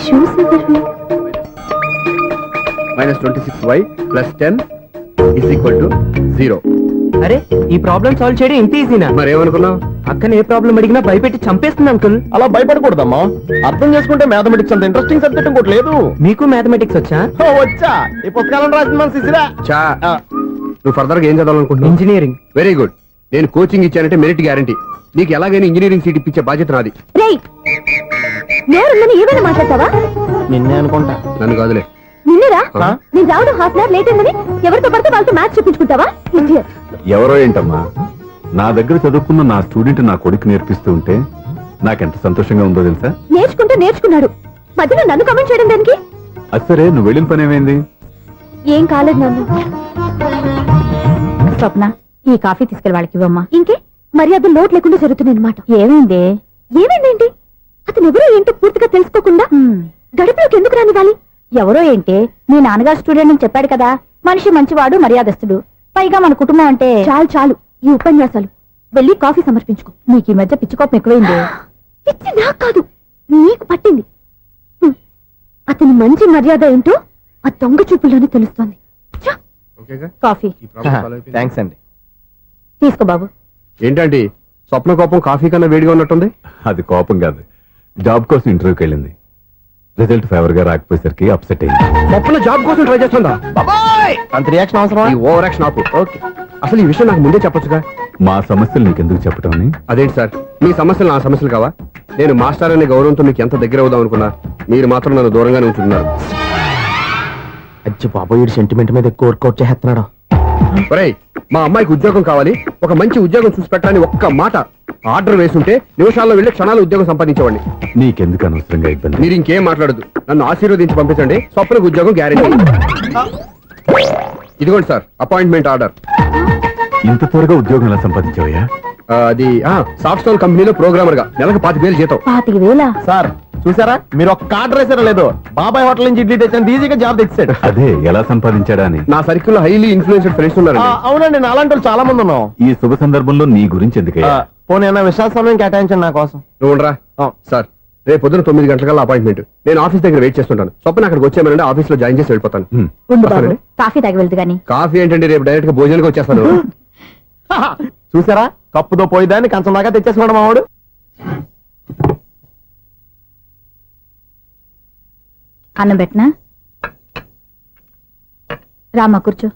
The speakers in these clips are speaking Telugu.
షూస్ ఎవరు? -26y + 10 = 0. అరే ఈ ప్రాబ్లం సాల్వ్ చేయడం ఇంత ఈజీనా? మరేమనుకున్నావు? అక్కని ఏ ప్రాబ్లం అడిగినా భయపెట్టి చంపేస్తుంది అంకుల్. అలా భయపడకూడదమ్మా. అర్థం చేసుకుంటే మ్యాథమెటిక్స్ అంత ఇంట్రెస్టింగ్ సబ్జెక్ట్ ఇంకోటి లేదు. మీకు మ్యాథమెటిక్స్ వచ్చా? వచ్చా, ఈ పుస్తకాలను రాసింది మన శిశిరా. చా నువ్వు ఫర్దర్ గా ఏం చదవాలనుకుంటున్నావు? ఇంజనీరింగ్. Very good. నేను కోచింగ్ ఇచ్చానంటే మెరిట్ గ్యారంటీ. నీకు ఎలాగైనా ఇంజనీరింగ్ సీట్ ఇప్పించే బాధ్యత నాది. రేయ్, నేరుందని ఏమైనా మాట్లాడతావా? నిన్నే అనుకుంటా. నన్ను కాదులే. నిన్నరా నేను రావడం హాఫ్ అన్ అవర్ లేట్ అయిందని ఎవరితో పడితే వాళ్ళతో మ్యాచ్ చూపించుకుంటావా? ఇడియట్. ఎవరో ఏంటమ్మా, నా దగ్గర చదువుకున్న నా స్టూడెంట్ నా కొడుకు నేర్పిస్తూ ఉంటే నాకెంత సంతోషంగా ఉందో తెలుసా? నేర్చుకుంటే నేర్చుకున్నాడు, మధ్యలో నన్ను కమెంట్ చేయడం దానికి? అది సరే, నువ్వు వెళ్ళిన పని ఏమైంది? ఏం కాలేదు నన్ను. స్వప్న, ఈ కాఫీ తీసుకెళ్ళి వాళ్ళకి ఇవ్వమ్మా. ఇంకే మర్యాద లోటు లేకుండా జరుగుతుంది అనమాట. ఏమైంది? ఏమైందేంటి? అతను ఎవరో ఏంటో పూర్తిగా తెలుసుకోకుండా గడుపులోకి ఎందుకు రానివ్వాలి? ఎవరో ఏంటి, మీ నాన్నగారు స్టూడెంట్ అని చెప్పాడు కదా. మనిషి మంచివాడు, మర్యాదస్తుడు, పైగా మన కుటుంబం అంటే. చాలు చాలు ఈ ఉపన్యాసాలు. వెళ్ళి కాఫీ సమర్పించుకో. నీకు ఈ మధ్య పిచ్చుకోపం ఎక్కువైంది. పిచ్చి నాకు కాదు, నీకు పట్టింది. అతని మంచి మర్యాద ఏంటో ఆ దొంగ చూపుల్లోనే తెలుస్తోంది. ఓకేగా? కాఫీ ఈ ప్రాబ్లం సాల్వ్ అయిపోయింది. థ్యాంక్స్ అండి. తీసుకో బాబు. ఏంటంటే స్వప్న కోపం కాఫీ కన్నా వేడిగా ఉన్నట్టుంది. అది కోపం కాదు, జాబ్ కోసం ఇంటర్వ్యూకి వెళ్ళింది. రిజల్ట్ ఫేవర్ గా రాకపోయేసరికి అప్సెట్ అయింది. స్వప్న జాబ్ కోసం ట్రై చేస్తుందా? బాబాయ్, అంత రియాక్షన్ అవసరం? ఈ ఓవర్ యాక్షన్ ఆపు. ఓకే, అసలు ఈ విషయం నాకు ముందే చెప్పొచ్చుగా. మా సమస్యలు నీకెందుకు చెప్పటం అని. అదేంటి సార్, మీ సమస్యలు నా సమస్యలు కావా? నేను మాస్టర్ అనే గౌరవంతో మీకు ఎంత దగ్గర అవుదాం అనుకున్నా, మీరు మాత్రం నన్ను దూరంగానే ఉంచుతున్నారు. అచ్చి బాబాయ్, సెంటిమెంట్ మీద ఎక్కువ వర్కౌట్ చేస్తున్నాడు. ఒరేయ్, మా అమ్మాయికి ఉద్యోగం కావాలి, ఒక మంచి ఉద్యోగం చూసి పెట్టాలని ఒక్క మాట ఆర్డర్ వేసుంటే నిమిషాల్లో వెళ్ళి క్షణాలు ఉద్యోగం సంపాదించేవాడిని. నీకెందుకు అనవసరంగా ఇబ్బంది? మీరు ఇంకేం మాట్లాడదు, నన్ను ఆశీర్వదించి పంపించండి. స్వప్నకు ఉద్యోగం గ్యారెంటీ. ఇదిగోండి సార్, అపాయింట్మెంట్ ఆర్డర్. ఇంత త్వరగా ఉద్యోగం ఎలా సంపాదించావయ్యా? అది సాఫ్ట్వేర్ కంపెనీలో ప్రోగ్రామర్ గా నెలకు 25,000 జీతం. 25,000? సార్ చూసారా, మీరు ఒక్క ఆర్డర్ వేసారో లేదో, బాబాయ్ హోటల్ నుంచి ఇడ్లీ తెచ్చాను, ఈజీగా జాబ్ తెచ్చాడు. అదే ఎలా సంపాదించాడా అని. నా సర్కిల్ లో హైలీ ఇన్ఫ్లుయెన్స్డ్ ఫ్రెండ్స్ ఉన్నారు. అవునండి, నా అలాంటి వాళ్ళు చాలా మంది ఉన్నాం. ఈ శుభ సందర్భంలో నీ గురించి ఎందుకయ్యా? పోనీ అన్న విశాల సమయం కేటాయించండి నా కోసం. నువ్వు ఉండరా సార్, రేపు పొద్దున 9 గంటలకల్లా అపాయింట్మెంట్. నేను ఆఫీస్ దగ్గర వెయిట్ చేస్తుంటాను. స్వప్న అక్కడికి వచ్చేయమనండి, ఆఫీస్ లో జాయిన్ చేసి వెళ్ళిపోతాను. ఉండు బాబు, కాఫీ తాగి వెళ్తు గాని. కాఫీ ఏంటంటే రేపు డైరెక్ట్ గా భోజనానికి వచ్చేస్తాను. చూసారా, కప్పుతో పోయిదాన్ని కంచం దాకా తెచ్చేసుకున్నాడు మావాడు. అన్నం పెట్టనా? రామ్మా కూర్చో.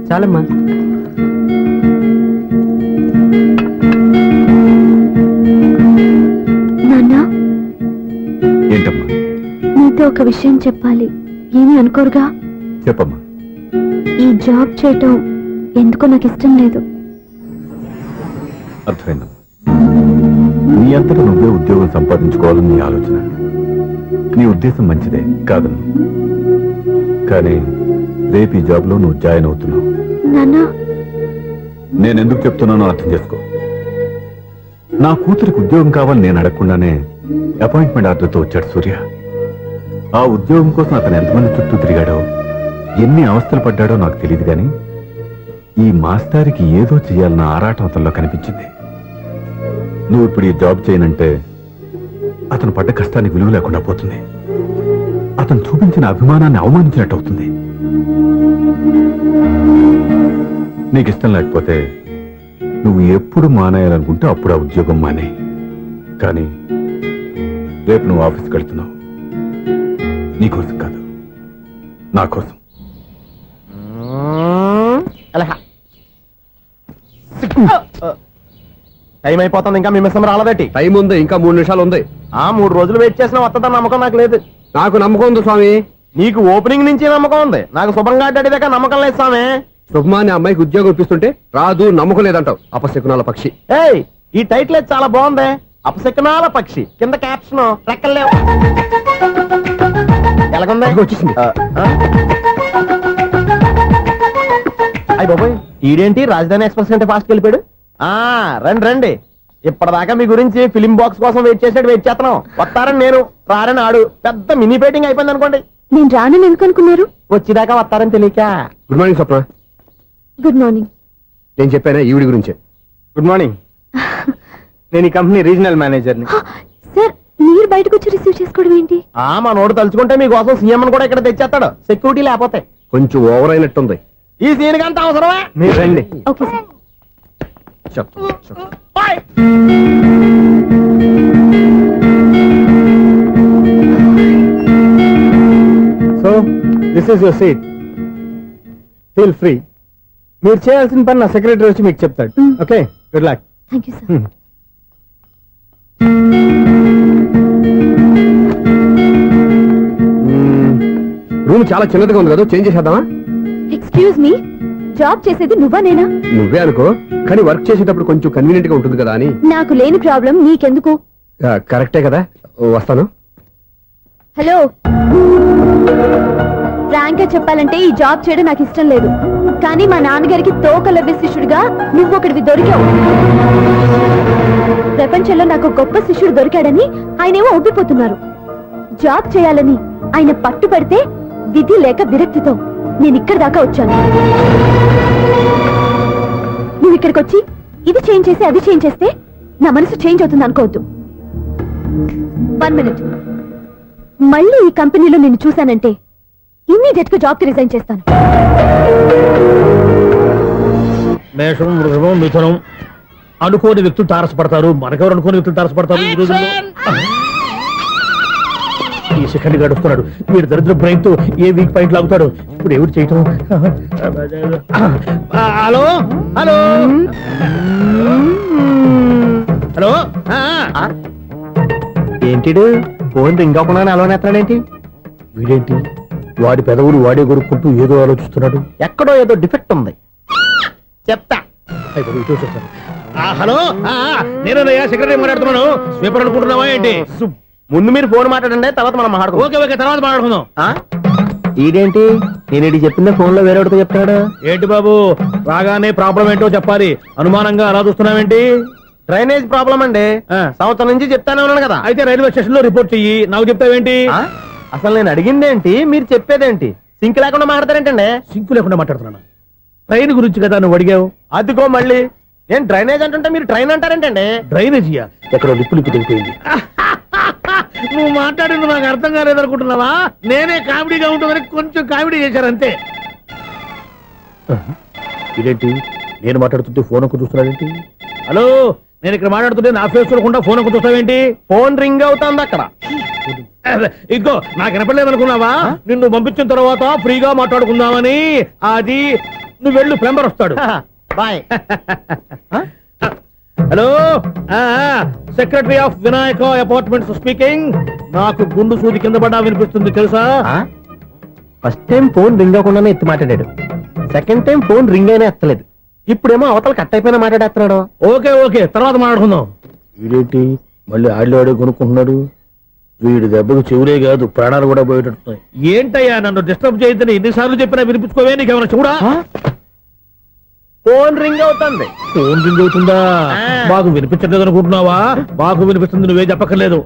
చాలమ్మా. నాన్న, ఏంటమ్మా? నీతో ఒక విషయం చెప్పాలి. ఏమీ అనుకోరుగా? చెప్పమ్మా. ఈ జాబ్ చేయటం ఎందుకో నాకు ఇష్టం లేదు. అర్థమైందమ్మా. నీ అంతటా నువ్వే ఉద్యోగం సంపాదించుకోవాలని నీ ఆలోచన. నీ ఉద్దేశం మంచిదే కాదను, కానీ రేపు ఈ జాబ్ లో నువ్వు జాయిన్ అవుతున్నావు. నాన్న, నేనెందుకు చెప్తున్నానో అర్థం చేసుకో. నా కూతురికి ఉద్యోగం కావాలని నేను అడగకుండానే అపాయింట్మెంట్ ఆర్డర్తో వచ్చాడు సూర్య. ఆ ఉద్యోగం కోసం అతను ఎంతమంది చుట్టూ తిరిగాడో, ఎన్ని అవస్థలు పడ్డాడో నాకు తెలియదు, కానీ ఈ మాస్టారికి ఏదో చెయ్యాలన్న ఆరాటం అతనిలో కనిపించింది. నువ్వు ఇప్పుడు ఈ జాబ్ చేయనంటే అతను పడ్డ కష్టానికి విలువ లేకుండా పోతుంది. అతను చూపించిన అభిమానాన్ని అవమానించినట్టు అవుతుంది. నీకు ఇష్టం లేకపోతే నువ్వు ఎప్పుడు మానేయాలనుకుంటే అప్పుడు ఆ ఉద్యోగం మానే. కానీ రేపు నువ్వు ఆఫీస్కి వెళ్తున్నావు, నీ కోసం కాదు, నా కోసం. టైం అయిపోతుంది, ఇంకా మీ మిస్సం రాలేదటి. టైం ఉంది, ఇంకా 3 నిమిషాలు ఉంది. 3 రోజులు వెయిట్ చేసిన వస్తుందని నమ్మకం నాకు లేదు. నాకు నమ్మకం ఉంది స్వామి. నీకు ఓపెనింగ్ నుంచి నమ్మకం ఉంది, నాకు శుభంగా అడ్డాక నమ్మకం లేదు స్వామి. శుభమాని అమ్మాయికి ఉద్యోగం ఇప్పిస్తుంటే రాదు, నమ్మకం లేదంటావు. అపశకునాల పక్షి. ఏయ్, ఈ టైటిల్ అయితే చాలా బాగుంది. అపశకునాల పక్షి, కింద క్యాప్షన్ రెక్కలేవు. ఎలాగుంది? వచ్చేసింది. అయ్య బాబోయ్, ఈడేంటి రాజధాని ఎక్స్ప్రెస్ కంటే ఫాస్ట్ వెళ్ళిపోయాడు. రండి రండి, ఇప్పటిదాకా మీ గురించి ఫిలిం బాక్స్ కోసం వెయిట్ చేస్తున్నాం. వస్తారని నేను, రారని ఆడు. పెద్ద మినీ పేటింగ్ అయిపోయింది అనుకోండి. నేను రానని ఎందుకు అనుకున్నారు? వచ్చిదాకా వస్తారని తెలియక. Good morning Swapna. Good morning. నేను చెప్పానా ఈవిడి గురించే. Good morning. నేను ఈ కంపెనీ రీజనల్ మేనేజర్ని. సార్, మీరు బయటకు వచ్చి రిసీవ్ చేసుకోవడం ఏంటి? మా నోడు తలుచుకుంటే మీకోసం సీఎం కూడా ఇక్కడ తెచ్చేస్తాడు, సెక్యూరిటీ లేకపోతే. కొంచెం ఓవర్ అయినట్టుంది. ఈ సీన్ కంత అవసరమా? మీరు రండి. Okay sir. Bye. So this is your seat, feel free. మీరు చేయాల్సిన పని నా సెక్రటరీ వచ్చి మీకు చెప్తాడు. Okay, good luck. Thank you sir. Room చాలా చిన్నదిగా ఉంది కదా, చేంజ్ చేసేద్దామా? ఎక్స్క్యూజ్ మీ, జాబ్ చేసేది నువ్వా నేనా? నువ్వే అనుకో, కానీ వర్క్ చేసేటప్పుడు కొంచెం కన్వీనియంట్ గా ఉంటుంది కదా అని. నాకు లేని ప్రాబ్లం నీకెందుకు? కరెక్టే కదా, వస్తాను. హలో, ఫ్రాంక్ గా చెప్పాలంటే ఈ జాబ్ చేయడం నాకు ఇష్టం లేదు. కానీ మా నాన్నగారికి తోకలవ్య శిష్యుడిగా నువ్వు ఒకటివి దొరికావు. ప్రపంచంలో నాకు గొప్ప శిష్యుడు దొరికాడని ఆయనేమో ఒప్పిపోతున్నారు. జాబ్ చేయాలని ఆయన పట్టు పడితే విధి లేక విరక్తితో నేను ఇక్కడి దాకా వచ్చాను. నువ్వు ఇక్కడికి వచ్చి ఇది చేంజ్ చేసి అది చేంజ్ చేస్తే నా మనసు చేంజ్ అవుతుంది అనుకోవద్దు. 1 minute. మళ్ళీ ఈ కంపెనీలో నిన్ను చూశానంటే ఇమ్మీడియట్ గా జాబ్ కి రిజైన్ చేస్తాను. మేషం, వృషభం, మిథునం అనుకోని వ్యక్తులు తారసపడతారు. మనకెవరు అనుకోని వ్యక్తులు తారసపడతారు ఈ రోజుల్లో? ఈ సెకండ్ గడుస్తున్నాడు వీడు దరిద్ర బ్రెయిన్ తో ఏ వీక్ పాయింట్ లాగుతాడు. ఇప్పుడు ఎవరు చేయటం? Hello hello hello. ఏంటిడు ఫోన్ రింగ్ అవ్వకుండా అలవనేస్తాడేంటి? వీడేంటి వాడి పెదవులు వాడే కొరుక్కుంటూ ఏదో ఆలోచిస్తున్నాడు. ఎక్కడో ఏదో డిఫెక్ట్ ఉంది, చెప్తా. అయిపోయి ఇటు వచ్చేస్తాను. హలో, నేనయ్యా సెక్రటరీ మాట్లాడుతున్నాను. స్వీపర్ అనుకుంటున్నావా ఏంటి? ముందు మీరు ఫోన్ మాట్లాడండి, తర్వాత మనం మాట్లాడుకో. ఓకే ఓకే, తర్వాత మాట్లాడుకుందాం. ఈడేంటి నేను ఇది చెప్పిందే ఫోన్ లో వేరేవాడితో చెప్తాడు. ఏంటి బాబు, రాగానే ప్రాబ్లం ఏంటో చెప్పాలి. అనుమానంగా అలా చూస్తున్నావేంటి? డ్రైనేజ్ ప్రాబ్లం అండి. సంవత్సరం నుంచి చెప్తానే ఉన్నాను కదా. అయితే రైల్వే స్టేషన్ లో రిపోర్ట్ చెయ్యి, నాకు చెప్తావేంటి? అసలు నేను అడిగిందేంటి, మీరు చెప్పేదేంటి? సింక్ లేకుండా మాట్లాడతారేంటండి? సింకు లేకుండా మాట్లాడుతున్నాను. ట్రైన్ గురించి కదా నువ్వు అడిగావు. అదిగో మళ్ళీ నేను డ్రైనేజ్ అంటుంటే మీరు ట్రైన్ అంటారేంటండి? డ్రైనేజీయా? ఎక్కడో లిప్పు లిప్పు తెగిపోయింది. నువ్వు మాట్లాడింది నాకు అర్థం కాలేదనుకుంటున్నావా? నేనే కామెడీగా ఉంటుందని కొంచెం కామెడీ చేశారంతే. ఇదేంటి నేను మాట్లాడుతుంటే ఫోన్ ఒక్క చూస్తున్నావేంటి? హలో, నేను ఇక్కడ మాట్లాడుతుంటే నా ఫేస్ చూడకుండా ఫోన్ ఒక్క చూస్తావేంటి? ఫోన్ రింగ్ అవుతుంది అక్కడ. ఇదిగో నాకు వినపడలేదు అనుకున్నావా? నిన్ను పంపించిన తర్వాత ఫ్రీగా మాట్లాడుకుందామని. అది నువ్వు వెళ్ళు, ప్లంబర్ వస్తాడు. Bye. Hello, secretary of Vinayaka apartments speaking. నాకు గుండు సూది కింద పడ్డా వినిపిస్తుంది తెలుసా? ఫస్ట్ టైం ఫోన్ రింగ్ అవ్వకుండానే ఎత్తి మాట్లాడాడు, సెకండ్ టైం ఫోన్ రింగ్ అయినా ఎత్తలేదు, ఇప్పుడేమో అవతల కట్ అయిపోయినా మాట్లాడేస్తున్నాడు. ఓకే ఓకే, తర్వాత మాట్లాడుకుందాం. వీడేంటి మళ్ళీ ఆడిలో ఆడే కొనుక్కుంటున్నాడు? వీడి దెబ్బకు చెవులే కాదు ప్రాణాలు కూడా పోయేటట్టున్నాయి. ఏంటయ్యా నన్ను డిస్టర్బ్ చేయొద్దని ఎన్నిసార్లు చెప్పినా వినిపించుకోవే? నీకేమైనా చూడా? ఫోన్ రింగ్ అవుతుంది. ఫోన్ రింగ్ అవుతుందా? మాకు వినిపించలేదు అనుకుంటున్నావా? మాకు వినిపిస్తుంది, నువ్వే చెప్పక్కర్లేదు.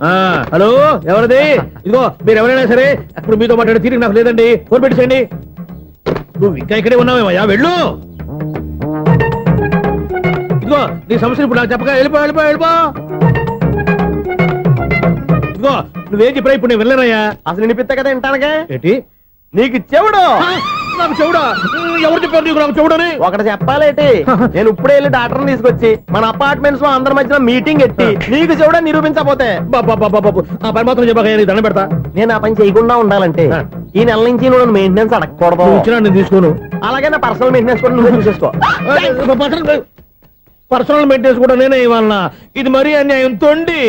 హలో, ఎవరిది? ఇదిగో మీరు ఎవరైనా సరే అప్పుడు మీతో మాట్లాడే తీరిక నాకు లేదండి. ఫోన్ పెట్టేసేయండి. నువ్వు ఇంకా ఇక్కడే ఉన్నావేమయ్యా, వెళ్ళు. ఇదిగో నీ సమస్యలు ఇప్పుడు నాకు చెప్పక వెళ్ళిపో వెళ్ళిపో వెళ్ళిపో. ఇదిగో నువ్వేం చెప్పరా ఇప్పుడు నేను వెళ్ళానయ్యా. అసలు వినిపిస్తా కదా వింటానుగా. ఏంటి నీకు చెవుడు? నాకు చెవుడా? ఎవరు చెప్పారు నీకు నాకు చెవుడని? ఒకటి చెప్పాలేటి, నేను ఇప్పుడే వెళ్ళి డాక్టర్ని తీసుకొచ్చి మన అపార్ట్మెంట్స్ లో అందరి మధ్యన మీటింగ్ ఎట్టి నీకు చెవుడా నిరూపించకపోతే బాబు ఆ పని మాత్రం చెప్పక దండం పెడతా. నేను ఆ పని చేయకుండా ఉండాలంటే ఈ నెల నుంచి నువ్వు మెయింటెనెన్స్ అడగకూడదు. నువ్వు ఇచ్చినా నేను తీసుకోను. అలాగే నా పర్సనల్ మెయింటెనెన్స్ కూడా నువ్వే చూసేసుకో. పర్సనల్ మెయింటెనెన్స్ కూడా నేనే ఇవ్వాలన్నా? ఇది మరీ అన్యాయం తొండి.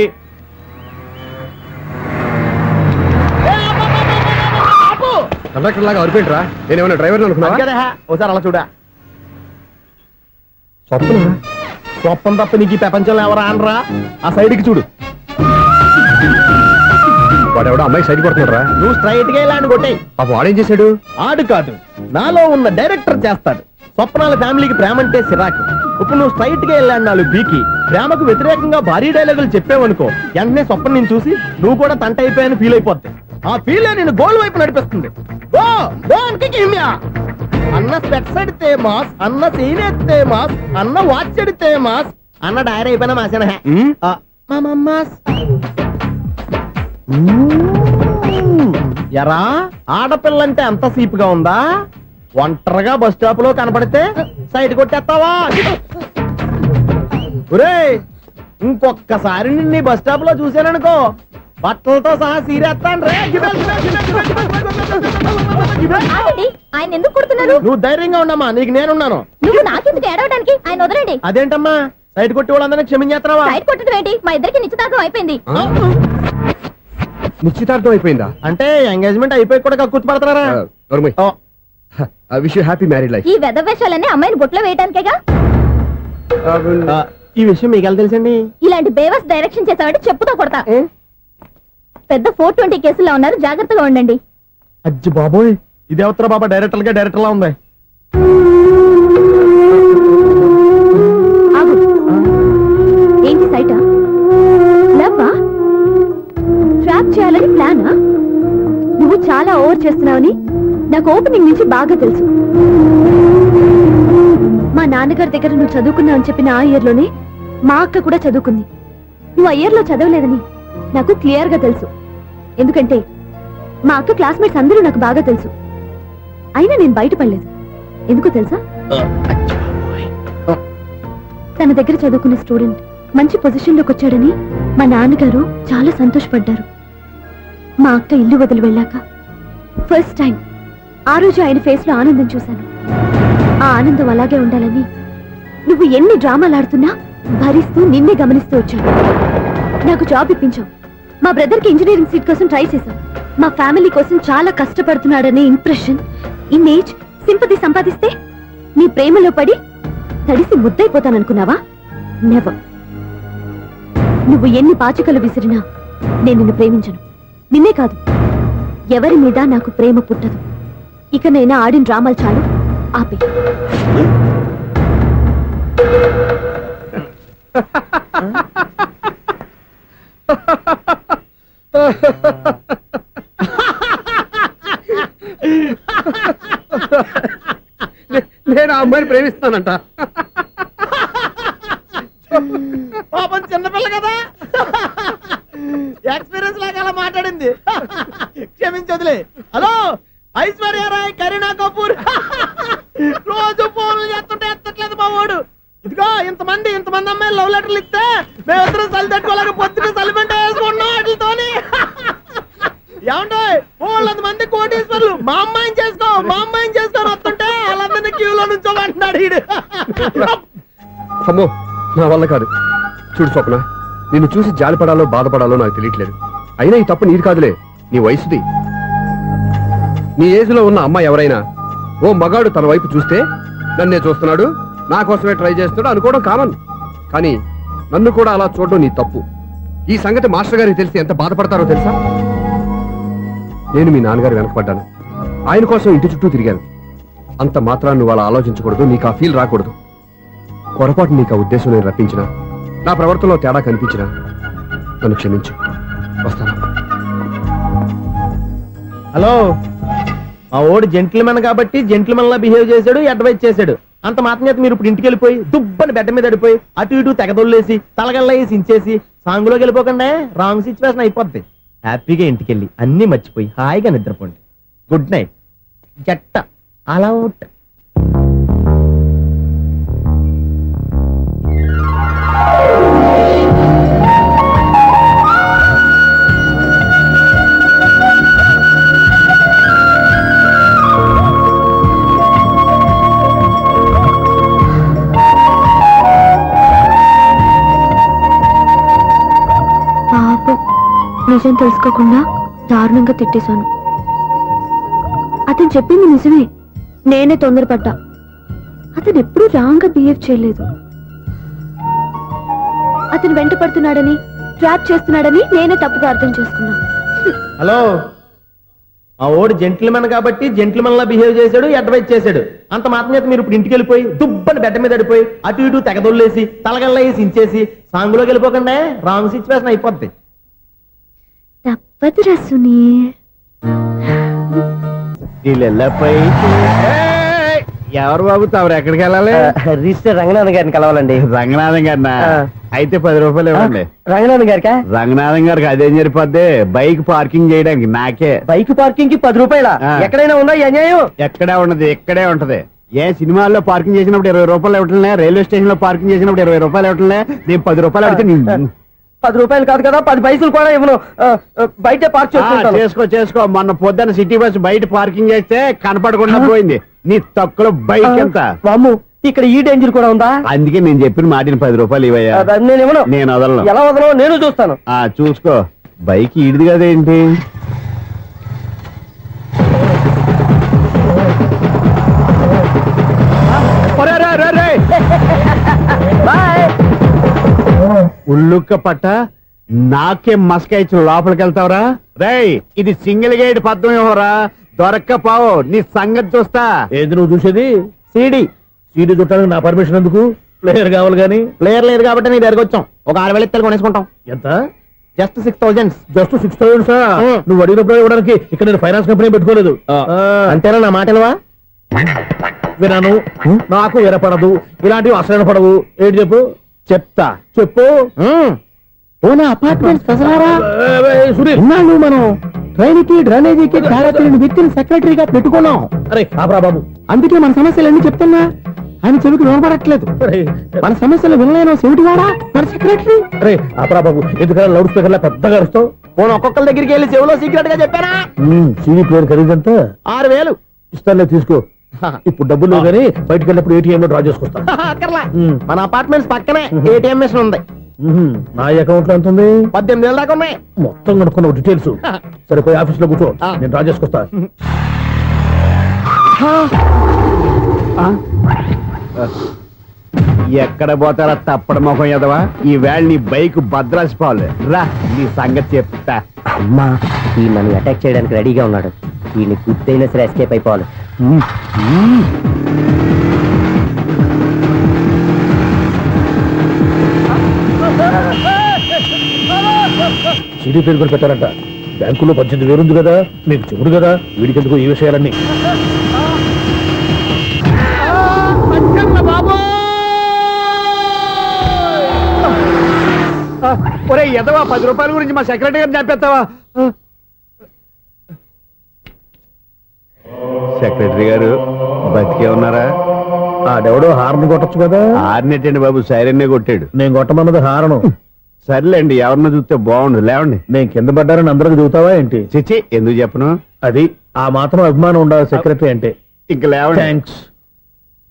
కండక్టర్ లాగా అరిపోయింట్రా. నేనేమన్నా డ్రైవర్ అనుకున్నా? ఒకసారి అలా చూడా. స్వప్న స్వప్నం తప్ప నీకు ఈ ప్రపంచంలో ఎవరా అనరా? ఆ సైడ్ కి చూడు. వాడెవడో అమ్మాయి సైడ్ కొడుతున్నారా? నువ్వు స్ట్రైట్ గా ఇలా కొట్టే. పాప వాడేం చేశాడు? ఆడు కాదు, నాలో ఉన్న డైరెక్టర్ చేస్తాడు. స్వప్నాల ఫ్యామిలీకి ప్రేమ అంటే సిరాకు. ఇప్పుడు నువ్వు స్ట్రైట్ గా వెళ్ళాడు నాలుగు బీకి ప్రేమకు వ్యతిరేకంగా భారీ డైలాగులు చెప్పావనుకో, వెంటనే స్వప్నం నేను చూసి నువ్వు కూడా తంట అయిపోయాను ఫీల్ అయిపోద్ది. ఆ ఫీల్ నేను గోల్ వైపు నడిపిస్తుంది. అన్న స్పెట్స్ అడితే మాస్, అన్న సీన్ ఎత్తే మాస్, అన్న వాచ్ అడితే మాస్, అన్న డైర్ అయిపోయినా మాసేనా. ఎరా ఆడపిల్లంటే అంత సీప్ గా ఉందా? ఒంటరిగా బస్ స్టాప్ లో కనపడితే సైడ్ కొట్టేస్తావా? ఒరేయ్, ఇంకొక్కసారి నిన్ను బస్ స్టాప్ లో చూసాననుకో బట్టలతో సహా సీరేస్తాను రే. ఆగండి, ఆయన ఎందుకు కొడుతున్నారు? నువ్వు ధైర్యంగా ఉండమ్మా, నీకు నేనున్నాను. నువ్వు నాకెందుకు ఏడవడానికి? ఆయన వదలండి. అదేంటమ్మా సైడ్ కొట్టి వాళ్ళందరినీ క్షమించేస్తున్నావా? సైడ్ కొట్టడం ఏంటి? మా ఇద్దరికి నిశ్చితార్థం అయిపోయింది. నిశ్చితార్థం అయిపోయిందా? అంటే ఎంగేజ్మెంట్ అయిపోయి కూడా కక్కుర్తి పడుతున్నారా? Oh, wish you happy married life. ఈ వెధవేషాలన్నీ అమ్మాయిని బొట్లో వేయడానికేగా. ఆ, ఈ విషయం మీకు ఎలా తెలుసండి? ఇలాంటి బేవస్ డైరెక్షన్ చేసావంటే చెప్పుతో కొడతా. పెద్ద 420 కేసుల్లో ఉన్నారు, జాగ్రత్తగా ఉండండి. అజ్జి బాబోయ్, ఇదేవత్తరా బాబా డైరెక్టర్ లా ఉంది. ఆగు. ఏంటి సైటా? లవ్వా? ట్రాప్ చేయాలని ప్లానా? నువ్వు చాలా ఓవర్ చేస్తున్నావని నాకు ఓపెనింగ్ నుంచి బాగా తెలుసు. మా నాన్నగారి దగ్గర నువ్వు చదువుకున్నావు అని చెప్పిన ఆ ఇయర్ లోనే మా అక్క కూడా చదువుకుంది. నువ్వు ఆ ఇయర్ లో చదవలేదని నాకు క్లియర్ గా తెలుసు. ఎందుకంటే మా అక్క క్లాస్మేట్స్ అందరూ నాకు బాగా తెలుసు. అయినా నేను బయటపడలేదు. ఎందుకో తెలుసా? తన దగ్గర చదువుకున్న స్టూడెంట్ మంచి పొజిషన్ లోకి వచ్చాడని మా నాన్నగారు చాలా సంతోషపడ్డారు. మా అక్క ఇల్లు వదిలి వెళ్ళాక ఫస్ట్ టైం ఆ రోజు ఆయన ఫేస్ లో ఆనందం చూశాను. ఆ ఆనందం అలాగే ఉండాలని నువ్వు ఎన్ని డ్రామాలు ఆడుతున్నా భరిస్తూ నిన్నే గమనిస్తూ వచ్చాను. నాకు జాబ్ ఇప్పించావు. మా బ్రదర్ కి ఇంజనీరింగ్ సీట్ కోసం ట్రై చేశాం. మా ఫ్యామిలీ కోసం చాలా కష్టపడుతున్నాడనే ఇంప్రెషన్, ఇమేజ్, సింపతి సంపాదిస్తే నీ ప్రేమలో పడి తడిసి ముద్దైపోతాననుకున్నావా? నెవర్. నువ్వు ఎన్ని పాచికలు విసిరినా నేను నిన్ను ప్రేమించను. నిన్నే కాదు, ఎవరి మీద నాకు ప్రేమ పుట్టదు. ఇకనైనా ఆడిన డ్రామాలు చాలు, ఆపే. నేను ఆ అమ్మాయిని ప్రేమిస్తానంట. పాపం చిన్నపిల్ల కదా, ఎక్స్పీరియన్స్ లాగా అలా మాట్లాడింది. క్షమించదులే. హలో, ఐశ్వర్యరాయ్, కరీనా కపూర్ రోజు ఫోన్లు చేస్తుంటే ఎత్తట్లేదు మా వాడు. ఇదిగో ఇంతమంది అమ్మాయిలు లవ్ లెటర్లు ఇస్తే మేమిద్దరం చలి తట్టుకోలేక పొద్దున చలిమంట వేసుకున్నాం వాటితోని. ఏమంటే వాళ్ళంత మంది కోటీశ్వర్లు మా అమ్మాయిని చేసుకో వస్తుంటే వాళ్ళందరినీ క్యూలో నుంచోమంటున్నాడు వీడు. అమ్మో, నా వల్ల కాదు. చూడు స్వప్న, నిన్ను చూసి జాలిపడాలో బాధపడాలో నాకు తెలియట్లేదు. అయినా ఈ తప్పు నీది కాదులే, నీ వయసుది. నీ ఏజ్ లో ఉన్న అమ్మాయి ఎవరైనా ఓ మగాడు తన వైపు చూస్తే నన్నే చూస్తున్నాడు, నా కోసమే ట్రై చేస్తున్నాడు అనుకోవడం కామన్. కానీ నన్ను కూడా అలా చూడడం నీ తప్పు. ఈ సంగతి మాస్టర్ గారికి తెలిసి ఎంత బాధపడతారో తెలుసా? నేను మీ నాన్నగారు వెనకపడ్డాను, ఆయన కోసం ఇంటి చుట్టూ తిరిగాను. అంత మాత్రాన్ని నువ్వు అలా ఆలోచించకూడదు, నీకు ఆ ఫీల్ రాకూడదు. పొరపాటు నీకు ఆ ఉద్దేశం నేను రప్పించిన, నా ప్రవర్తనలో తేడా కనిపించిన నన్ను క్షమించు. వస్తాను. హలో, మా ఓడు జెంటిల్మెన్ కాబట్టి జెంటిల్మెన్ లా బిహేవ్ చేశాడు, అడ్వైజ్ చేశాడు. అంత మాత్రం చేత మీరు ఇప్పుడు ఇంటికి వెళ్ళిపోయి దుబ్బని బెడ్ మీద పడిపోయి అటు ఇటు తెగదొల్లేసి తలగల్లేసి ఇంచేసి సాంగులోకి వెళ్ళిపోకుండా రాంగ్ సిచ్యువేషన్ అయిపోద్ది. హ్యాపీగా ఇంటికి వెళ్ళి అన్ని మర్చిపోయి హాయిగా నిద్రపోండి. Good night. జట్ట అలా అవుట్. నిజం తెలుసుకోకుండా దారుణంగా తిట్టేశాను. అతను చెప్పింది నిజమే, నేనే తొందరపడ్డా. అతను ఎప్పుడూ రాంగ్ గా బిహేవ్ చేయలేదు. అతను వెంట పడుతున్నాడని, ట్రాప్ చేస్తున్నాడని నేనే తప్పుగా అర్థం చేసుకున్నా. హలో, మా ఓడు జెంటిల్మెన్ కాబట్టి జెంటిల్మెన్ లా బిహేవ్ చేశాడు, అడ్వైజ్ చేశాడు. అంత మాత్రం చేత మీరు ఇప్పుడు ఇంటికి వెళ్ళిపోయి దుబ్బని బెడ్ మీద పడిపోయి అటు ఇటు తెగదొల్లేసి తలగల్లేసి ఇంచేసి సాంగులోకి వెళ్ళిపోకుండా రాంగ్ సిచ్యువేషన్ అయిపోద్ది. తప్పదురా సునీల్. ఎవరు బాబు తమరు ఎక్కడికి వెళ్ళాలి రిజిస్టర్ రంగనాథ్ గారిని కలవాలండి. రంగనాథం గారినా అయితే 10 రూపాయలు ఇవ్వండి. రంగనాథ్ గారికా? రంగనాథం గారికి అదేం సరిపోద్ది, బైక్ పార్కింగ్ చేయడానికి నాకే. బైక్ పార్కింగ్ కి 10 రూపాయల? ఆ. ఎక్కడైనా ఉందా ఈ అన్యాయం? ఎక్కడే ఉన్నది, ఇక్కడే ఉంటది. ఏ సినిమాల్లో పార్కింగ్ చేసినప్పుడు 20 రూపాయలు ఇవ్వట్లే, రైల్వే స్టేషన్ లో పార్కింగ్ చేసినప్పుడు 20 రూపాయలు ఇవ్వట్లే, నేను 10 రూపాయలు అడిగితే 10 రూపాయలు కాదు కదా, 10 పైసలు కూడా ఇవ్వను. బయట పార్క్ చేసుకుంటాను. చేసుకో. మొన్న పొద్దున్న సిటీ బస్ బయట పార్కింగ్ చేస్తే కనపడకుండా పోయింది. నీ తక్కువ బైక్ ఎంత? వామ్ము, ఇక్కడ ఈ డేంజర్ కూడా ఉందా? అందుకే నేను చెప్పిన మాటిని 10 రూపాయలు ఇవ్వయ్యా. నేను ఇవ్వను. నేను వదలను. ఎలా వదలను నేను చూస్తాను. చూసుకో, బైక్ ఈడిది కదేంటి. బాయ్. ఉల్లుక్క పట్ట నాకే మస్క ఇచ్చి లోపలికి వెళ్తావరా? రేయ్, ఇది సింగిల్ గేట్ పద్మం ఇవ్వరా, దొరక్కపోవు నీ సంగతి చూస్తా. ఏంది నువ్వు చూసేది? సీడీ సీడీ చుట్టానికి నా పర్మిషన్ ఎందుకు? ప్లేయర్ కావాలి గానీ. ప్లేయర్ లేదు కాబట్టి నీ దగ్గరకు వచ్చాం. ఒక 6,000 ఇత్తలు కొనేసుకుంటాం. ఎంత? జస్ట్ 6,000. Just 6,000 sir. నువ్వు అడిగినప్పుడు ఇవ్వడానికి ఇక్కడ నేను ఫైనాన్స్ కంపెనీ పెట్టుకోలేదు. అంతేనా నా మాటలువా? వినను, నాకు వినపడదు, ఇలాంటివి అసలు పడవు. ఏంటి చెప్పు? చెప్తా. చెప్పు. ఓనా అపార్ట్మెంట్స్ సునీల్, ఇన్నాళ్ళు మనం ట్రైన్కి డ్రైనేజీకి తేడా వ్యక్తిని సెక్రటరీగా పెట్టుకున్నాం. అరే ఆపరా బాబు. అందుకే మన సమస్యలన్నీ చెప్తున్నా ఆయన చెవికి వినపడట్లేదు. అరే, మన సమస్యలు వినలేను చెవిటివాడా మన సెక్రటరీ. అరే ఆపరా బాబు, ఎందుకన్నా లౌడ్ స్పీకర్ లా పెద్దగా అరుస్తావు? పోను ఒక్కొక్కరి దగ్గరికి వెళ్ళి చెవిలో సీక్రెట్ గా చెప్పానా? CD player ఖరీదంతా 6,000. ఇస్తానులే, తీసుకో. ఇప్పుడు డబ్బులు లేవు కానీ బయటకు వెళ్ళినప్పుడు ఏటీఎం లో డ్రా చేసుకొస్తా. అక్కర్లా. మన అపార్ట్మెంట్స్ పక్కనే ఏటీఎం మిషన్ ఉంది. నా అకౌంట్ లో ఎంత ఉంది? 18,000 దాకా ఉన్నాయి. మొత్తం కనుక్కున్న డీటెయిల్స్. సరే పోయి ఆఫీస్ లో కూర్చో, నేను డ్రా చేసుకొస్తా. ఎక్కడ పోతారా తప్పడ మొహం ఎదవా? ఈ వేళ నీ బైక్ భద్రాసి పోవాలి. రా నీ సంగతి చెప్తా. అమ్మా, ఈ నన్ను అటాక్ చేయడానికి రెడీగా ఉన్నాడు. వీడిని గుర్తైనా సరే ఎస్కేప్ అయిపోవాలి. సీడీ ప్లేయర్ కూడా పెట్టారంట. బ్యాంకులో 18,000 ఉంది కదా, మీకు చెవుడు కదా, వీడికి ఎందుకు ఈ విషయాలన్నీ? ఒరే ఎదవా, 10 రూపాయల గురించి మా సెక్రటరీ గారిని చంపేస్తావా? సెక్రటరీ గారు బతికే ఉన్నారా? ఆడెవడో హార్న్ కొట్టచ్చు కదా. ఆరినట్టండి బాబు, సైరన్నే కొట్టాడు. నేను కొట్టమన్నది హారను. సర్లేండి, ఎవరన్నా చూస్తే బాగుండు. లేవండి. నేను కింద పడ్డారని అందరికి చూతావా ఏంటి? చిచ్చి, ఎందుకు చెప్పను? అది ఆ మాత్రం అభిమానం ఉండాలి సెక్రటరీ అంటే. ఇంక లేవండి. థ్యాంక్స్.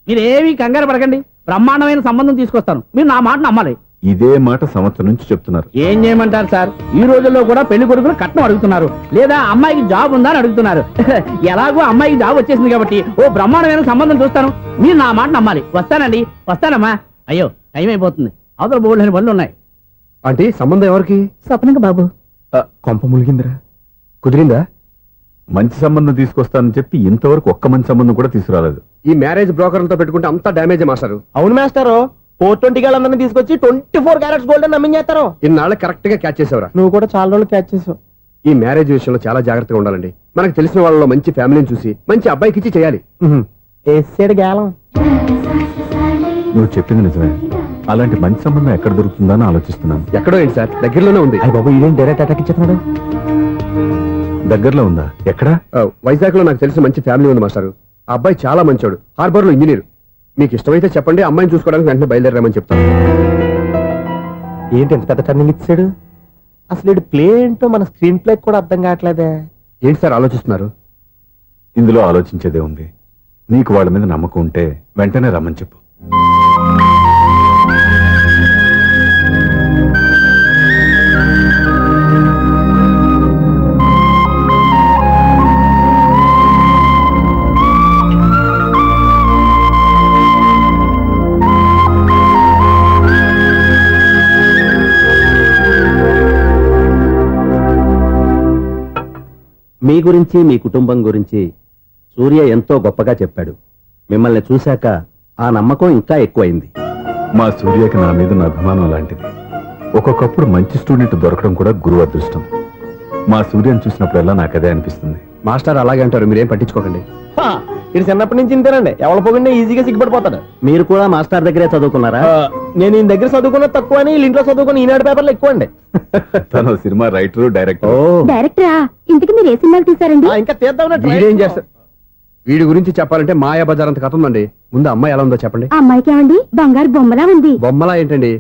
మీరేమీ కంగారు పడకండి, బ్రహ్మాండమైన సంబంధం తీసుకొస్తాను. మీరు నా మాట నమ్మాలి. ఇదే మాట సంవత్సరం నుంచి చెప్తున్నారు. ఏం చేయమంటారు సార్, ఈ రోజుల్లో కూడా పెళ్లి కొడుకులు కట్నం అడుగుతున్నారు, లేదా అమ్మాయికి జాబ్ ఉందా అని అడుగుతున్నారు. ఎలాగో అమ్మాయికి జాబ్ వచ్చేసింది కాబట్టి ఓ బ్రహ్మాండమైన సంబంధం చూస్తాను. మీరు నా మాట నమ్మాలి. వస్తానండి, వస్తానమ్మా. అయ్యో టైం అయిపోతుంది, అవతల బోల్డని పనులు ఉన్నాయి. ఆంటీ, సంబంధం ఎవరికి? స్వప్నకు బాబు. కొంప ములిగిందిరా. కుదిరిందా? మంచి సంబంధం తీసుకొస్తానని చెప్పి ఇంతవరకు ఒక్క మంచి సంబంధం కూడా తీసుకురాలేదు. ఈ మ్యారేజ్ బ్రోకర్లతో పెట్టుకుంటే అంతా డ్యామేజ్ మాస్టారు. అవును మాస్టారు, 420 గాళ్ళందరినీ తీసుకొచ్చి 24 క్యారెట్స్ గోల్డ్ అని నమ్మించేస్తారు. ఇన్నాళ్ళ కరెక్ట్ గా క్యాచ్ చేసేవరా? నువ్వు కూడా చాలా రోజులు క్యాచ్ చేసావు. ఈ మ్యారేజ్ విషయంలో చాలా జాగ్రత్తగా ఉండాలండి. మనకు తెలిసిన వాళ్ళలో మంచి ఫ్యామిలీని చూసి మంచి అబ్బాయికి ఇచ్చి చేయాలి. వేసాడు గాలం. నువ్వు చెప్పింది నిజమే. అలాంటి మంచి సంబంధం ఎక్కడ దొరుకుతుందా అని ఆలోచిస్తున్నాను. ఎక్కడో ఏంటి సార్, దగ్గరలోనే ఉంది. అయ్య బాబు, ఇదేం డైరెక్ట్ అటాక్ ఇచ్చేస్తున్నాడు. దగ్గరలో ఉందా? ఎక్కడా? వైజాగ్ లో నాకు తెలిసిన మంచి ఫ్యామిలీ ఉంది మాస్టారు. ఆ అబ్బాయి చాలా మంచోడు, హార్బర్ లో ఇంజనీర్. మీకు ఇష్టమైతే చెప్పండి, అమ్మాయిని చూసుకోవడానికి వెంటనే బయలుదేరామని చెప్తాను. ఏంటి ఎంత పెద్ద టర్నింగ్ ఇచ్చాడు? అసలు ఇటు ప్లే ఏంటో మన స్క్రీన్ ప్లే కూడా అర్థం కావట్లేదే. ఏంటి సార్ ఆలోచిస్తున్నారు? ఇందులో ఆలోచించేదే ఉంది. నీకు వాళ్ళ మీద నమ్మకం ఉంటే వెంటనే రమ్మని చెప్పు. మీ గురించి, మీ కుటుంబం గురించి సూర్య ఎంతో గొప్పగా చెప్పాడు. మిమ్మల్ని చూశాక ఆ నమ్మకం ఇంకా ఎక్కువైంది. మా సూర్యకి నా మీద ఉన్న అభిమానం లాంటిది. ఒక్కొక్కప్పుడు మంచి స్టూడెంట్ దొరకడం కూడా గురువు అదృష్టం. మా సూర్యని చూసినప్పుడల్లా నాకు అదే అనిపిస్తుంది. మాస్టర్ అలాగే అంటారు, మీరేం పట్టించుకోకండి. ఇది చిన్నప్పటి నుంచి ఇంతేనండి, ఎవరి పొగిడినా ఈజీగా సిగ్గుపడిపోతాడు. మీరు కూడా మాస్టర్ దగ్గరే చదువుకున్నారా? నేను ఈయన దగ్గర చదువుకున్నది తక్కువ అని, వీళ్ళ ఇంట్లో చదువుకుని ఈనాడు పేపర్లు ఎక్కువ అండి. తను సినిమా రైటర్, ఓ డైరెక్టర్. డైరెక్టరా? ఇంతకి మీరు ఏ సినిమాలు తీసారండి? ఇంకా తీద్దాం. వీడేం చేస్తా, వీడి గురించి చెప్పాలంటే మాయా బజార్ అంత కథ ఉందండి. ముందు అమ్మాయి ఎలా ఉందో చెప్పండి. ఆ అమ్మాయికి ఏమండి బంగారు బొమ్మలా ఉంది. బొమ్మలా ఏంటండి,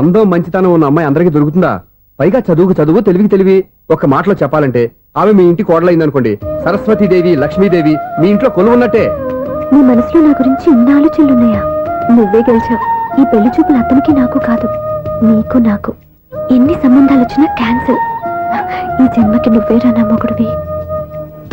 అందం మంచితనం ఉన్న అమ్మాయి అందరికీ దొరుకుతుందా? పైగా చదువుకు చదువు, తెలివికి తెలివి. ఒక మాటలో చెప్పాలంటే ఆమె మీ ఇంటి కోడలైందనుకోండి, సరస్వతీదేవి, లక్ష్మీదేవి మీ ఇంట్లో కొలువున్నట్టే. నీ మనసులో నా గురించి ఇన్ని ఆలోచనలున్నాయా? నువ్వే గెలిచావు. ఈ పెళ్లి చూపులు అతనికి నాకు కాదు, నీకు నాకు. ఎన్ని సంబంధాలు వచ్చినా క్యాన్సిల్. ఈ జన్మకి నువ్వేరా నా మొగుడివి.